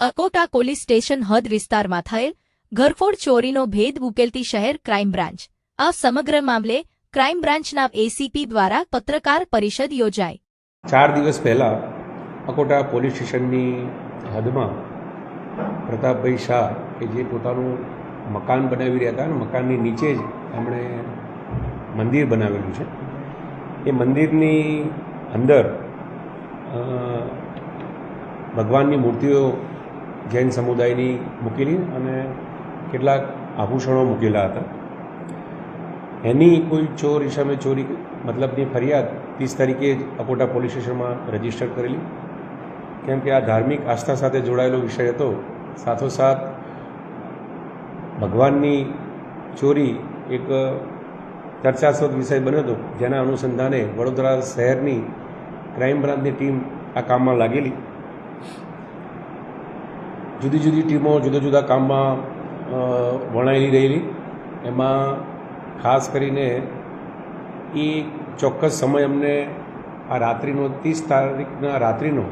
Akota police station હદ વિસ્તારમાં થયેલ ઘરફોડ ચોરીનો ભેદ ઉકેલતી શહેર ક્રાઇમ બ્રાન્ચ। આ સમગ્ર મામલે ક્રાઇમ બ્રાન્ચના એસીપી દ્વારા પત્રકાર પરિષદ યોજાઈ। 4 દિવસ પહેલા અકોટા પોલીસ સ્ટેશનની હદમાં પ્રતાપભાઈ શાહ કે જે પોતાનું મકાન બનાવી રહ્યા હતા અને મકાનની નીચે જ એમણે મંદિર બનાવેલું છે। એ મંદિરની અંદર ભગવાનની મૂર્તિઓ જૈન સમુદાયની મૂકેલી અને કેટલાક આભૂષણો મૂકેલા હતા। એની કોઈ ચોર ઇસમે ચોરી મતલબની ફરિયાદ 30 તારીખે જ અકોટા પોલીસ સ્ટેશનમાં રજીસ્ટર કરેલી, કેમ કે આ ધાર્મિક આસ્થા સાથે જોડાયેલો વિષય હતો। સાથોસાથ ભગવાનની ચોરી એક ચર્ચાસ્પદ વિષય બન્યો હતો, જેના અનુસંધાને વડોદરા શહેરની ક્રાઇમ બ્રાન્ચની ટીમ આ કામમાં લાગેલી। જુદી જુદી ટીમો જુદા જુદા કામમાં વણાયેલી રહેલી। એમાં ખાસ કરીને એ ચોક્કસ સમય અમને આ રાત્રિનો 30 તારીખના રાત્રિનો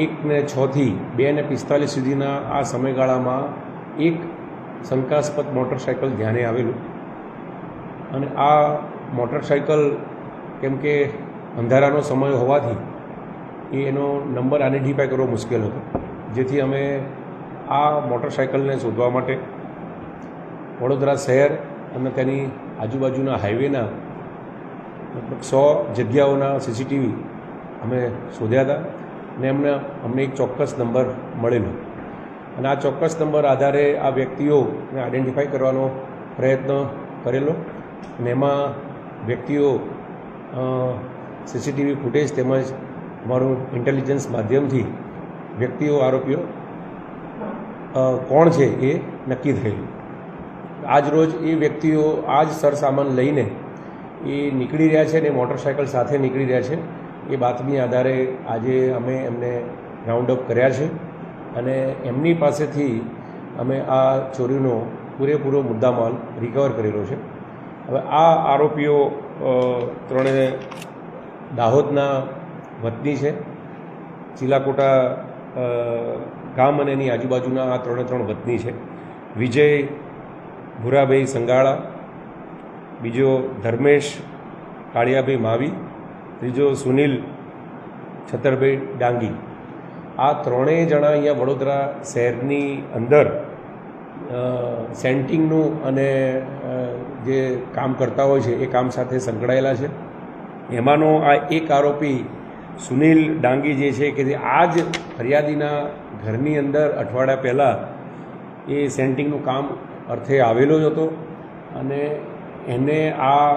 1:06 થી 2:45 સુધીના આ સમયગાળામાં એક શંકાસ્પદ મોટરસાઇકલ ધ્યાને આવેલું અને આ મોટરસાઇકલ કેમ કે અંધારાનો સમય હોવાથી એનો નંબર આઈડેન્ટિફાય કરવો મુશ્કેલ હતો, જેથી અમે આ મોટરસાઇકલને શોધવા માટે વડોદરા શહેર અને તેની આજુબાજુના હાઈવેના લગભગ 100 જગ્યાઓના સીસીટીવી અમે શોધ્યા હતા અને અમને એક ચોક્કસ નંબર મળેલો અને આ ચોક્કસ નંબર આધારે આ વ્યક્તિઓને આઈડેન્ટિફાઈ કરવાનો પ્રયત્ન કરેલો અને એમાં વ્યક્તિઓ સીસીટીવી ફૂટેજ તેમજ અમારું ઇન્ટેલિજન્સ માધ્યમથી વ્યક્તિઓ આરોપીઓ કોણ છે એ નક્કી થયેલું। આજ રોજ એ વ્યક્તિઓ આ જ સરસામાન લઈને એ નીકળી રહ્યા છે અને મોટરસાઇકલ સાથે નીકળી રહ્યા છે। એ બાતમી આધારે આજે અમે એમને રાઉન્ડ અપ કર્યા છે અને એમની પાસેથી અમે આ ચોરીનો પૂરેપૂરો મુદ્દામાલ રિકવર કરેલો છે। હવે આ આરોપીઓ ત્રણે દાહોદના વતની છે। ચીલાકોટા ગામ અને એની આજુબાજુના આ ત્રણ વતની છે। વિજય ભુરાભાઈ સંગાળા, બીજો ધર્મેશ કાળિયાભાઈ માવી, ત્રીજો સુનિલ છતરભાઈ ડાંગી। આ ત્રણેય જણા અહીંયા વડોદરા શહેરની અંદર સેન્ટિંગનું અને જે કામ કરતા હોય છે એ કામ સાથે સંકળાયેલા છે। એમાંનો આ એક આરોપી સુનિલ ડાંગી જે છે કે જે આ જ ફરિયાદીના ઘરની અંદર અઠવાડિયા પહેલાં એ સેન્ટિંગનું કામ અર્થે આવેલો જ હતો અને એને આ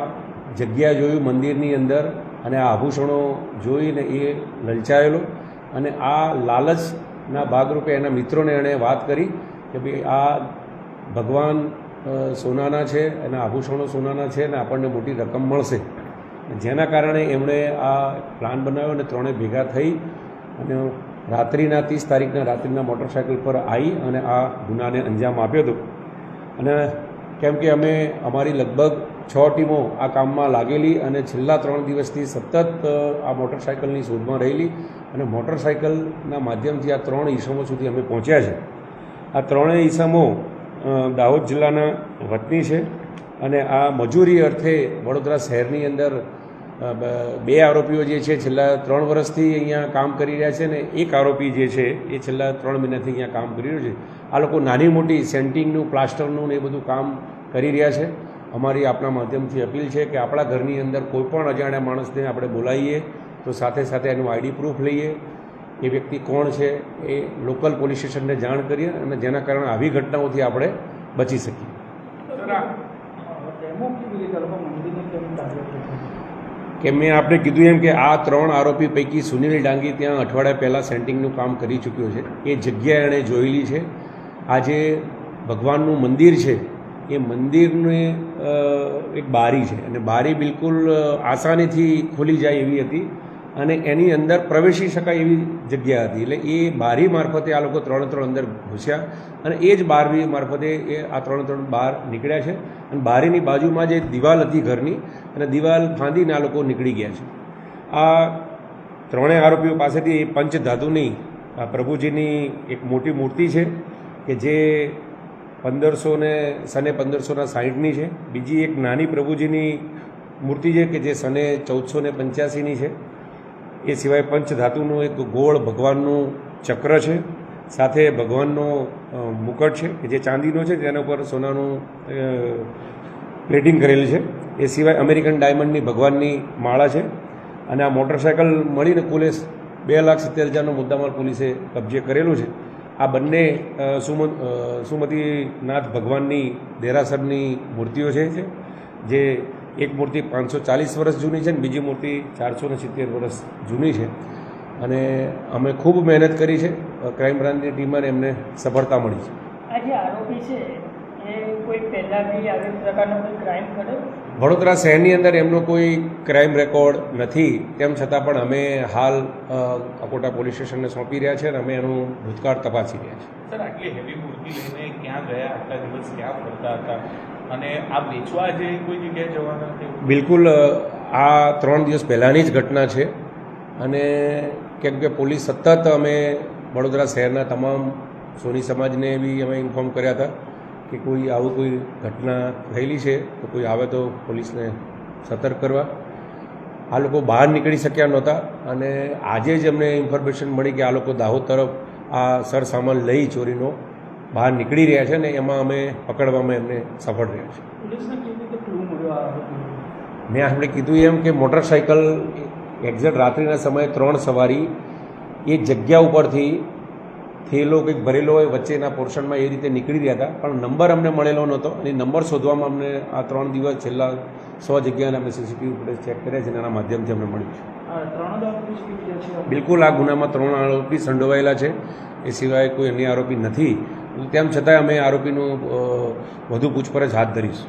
જગ્યા જોયું મંદિરની અંદર અને આ આભૂષણો જોઈને એ લલચાયેલો અને આ લાલચના ભાગરૂપે એના મિત્રોને એણે વાત કરી કે ભાઈ આ ભગવાન સોનાના છે, એના આભૂષણો સોનાના છે અને આપણને મોટી રકમ મળશે, જેના કારણે એમણે આ પ્લાન બનાવ્યો અને ત્રણે ભેગા થઈ અને રાત્રિના 30 તારીખના રાત્રિના મોટરસાઇકલ પર આવી અને આ ગુનાને અંજામ આપ્યો હતો। અને કેમ કે અમે અમારી લગભગ 6 ટીમો આ કામમાં લાગેલી અને છેલ્લા 3 દિવસથી સતત આ મોટરસાઇકલની શોધમાં રહેલી અને મોટરસાઇકલના માધ્યમથી આ 3 ઈસમો સુધી અમે પહોંચ્યા છે। આ ત્રણેય ઈસમો દાહોદ જિલ્લાના વતની છે અને આ મજૂરી અર્થે વડોદરા શહેરની અંદર 2 આરોપીઓ જે છે છેલ્લા 3 વર્ષથી અહીંયા કામ કરી રહ્યા છે અને એક આરોપી જે છે એ છેલ્લા 3 મહિનાથી અહીંયા કામ કરી રહ્યો છે। આ લોકો નાની મોટી સેન્ટિંગનું, પ્લાસ્ટરનું ને એ બધું કામ કરી રહ્યા છે। અમારી આપણા માધ્યમથી અપીલ છે કે આપણા ઘરની અંદર કોઈ પણ અજાણ્યા માણસને આપણે બોલાવીએ તો સાથે સાથે એનું આઈડી પ્રૂફ લઈએ, એ વ્યક્તિ કોણ છે એ લોકલ પોલીસ સ્ટેશનને જાણ કરીએ અને જેના કારણે આવી ઘટનાઓથી આપણે બચી શકીએ। કે મેં આપણે કીધું એમ કે આ 3 આરોપી પૈકી સુનિલ ડાંગી ત્યાં અઠવાડિયા પહેલાં સેન્ટિંગનું કામ કરી ચૂક્યો છે। એ જગ્યા એણે જોયેલી છે। આ જે ભગવાનનું મંદિર છે એ મંદિરને એક બારી છે અને બારી બિલકુલ આસાનીથી ખોલી જાય એવી હતી અને એની અંદર પ્રવેશી શકાય એવી જગ્યા હતી। એટલે એ બારી મારફતે આ લોકો 3 અંદર ઘૂસ્યા અને એ જ બારી મારફતે એ આ 3 બહાર નીકળ્યા છે અને બારીની બાજુમાં જે દિવાલ હતી ઘરની અને દિવાલ ફાંદીને આ લોકો નીકળી ગયા છે। આ ત્રણેય આરોપીઓ પાસેથી પંચધાતુની આ પ્રભુજીની એક મોટી મૂર્તિ છે કે જે 1560ની છે. બીજી એક નાની પ્રભુજીની મૂર્તિ છે કે જે સને 1485ની છે. એ સિવાય પંચધાતુનું એક ગોળ ભગવાનનું ચક્ર છે, સાથે ભગવાનનો મુકટ છે કે જે ચાંદીનો છે, તેના ઉપર સોનાનું પ્લેટિંગ કરેલું છે. એ સિવાય અમેરિકન ડાયમંડની ભગવાનની માળા છે. અને આ મોટરસાયકલ મળીને કુલ 2,70,000નો મુદ્દામાલ પોલીસે કબજે કરેલું છે. આ બંને સુમતીનાથ ભગવાનની દેરાસરની મૂર્તિઓ છે, જે એક મૂર્તિ 540 વર્ષ જૂની છે અને બીજી મૂર્તિ 470 વર્ષ જૂની છે. અને અમે ખૂબ મહેનત કરી છે, ક્રાઇમ બ્રાન્ચની ટીમને એમને સફળતા મળી છે. આ જે આરોપી છે એ કોઈ પહેલાં બી આવી પ્રકારનો કોઈ ક્રાઇમ કર્યો? વડોદરા શહેરની અંદર એમનો કોઈ ક્રાઇમ રેકોર્ડ નથી, તેમ છતાં પણ અમે હાલ અકોટા પોલીસ સ્ટેશનને સોંપી રહ્યા છે અને અમે એનું ભૂતકાળ તપાસી રહ્યા છીએ. સર, આટલી હેવી મૂર્તિ લઈને ક્યાં ગયા, આટલા દિવસ ક્યાં ફરતા હતા અને આ વેચવા જે કોઈ જગ્યાએ જવાના હતા? બિલકુલ, આ 3 દિવસ પહેલાંની જ ઘટના છે. અને કેમ કે પોલીસ સતત અમે વડોદરા શહેરના તમામ સોની સમાજને બી અમે ઇન્ફોર્મ કર્યા હતા કે કોઈ આવું કોઈ ઘટના થયેલી છે તો કોઈ આવે તો પોલીસને સતર્ક કરવા. આ લોકો બહાર નીકળી શક્યા નહોતા અને આજે જ અમને ઇન્ફોર્મેશન મળી કે આ લોકો દાહોદ તરફ આ સરસામાન લઈ ચોરીનો બહાર નીકળી રહ્યા છે અને એમાં અમે પકડવામાં એમને સફળ રહ્યા છે. પોલીસને કેવી રીતે ક્લુ મળ્યો આ આરોપીનો? મેં આપણે કીધું એમ કે મોટરસાઇકલ એક્ઝેક્ટ રાત્રિના સમયે 3 સવારી એ જગ્યા ઉપરથી થેલો કંઈક ભરેલો હોય વચ્ચેના પોર્શનમાં એ રીતે નીકળી રહ્યા હતા, પણ નંબર અમને મળેલો નહોતો અને નંબર શોધવામાં અમને આ 3 દિવસ છેલ્લા 100 જગ્યાએ અમે સીસીટીવી ફૂટેજ ચેક કર્યા છે અને એના માધ્યમથી અમને મળ્યું છે. બિલકુલ, આ ગુનામાં 3 આરોપી સંડોવાયેલા છે. એ સિવાય કોઈ અન્ય આરોપી નથી. તેમ છતાં અમે આરોપીનું વધુ પૂછપરછ હાથ ધરીશું.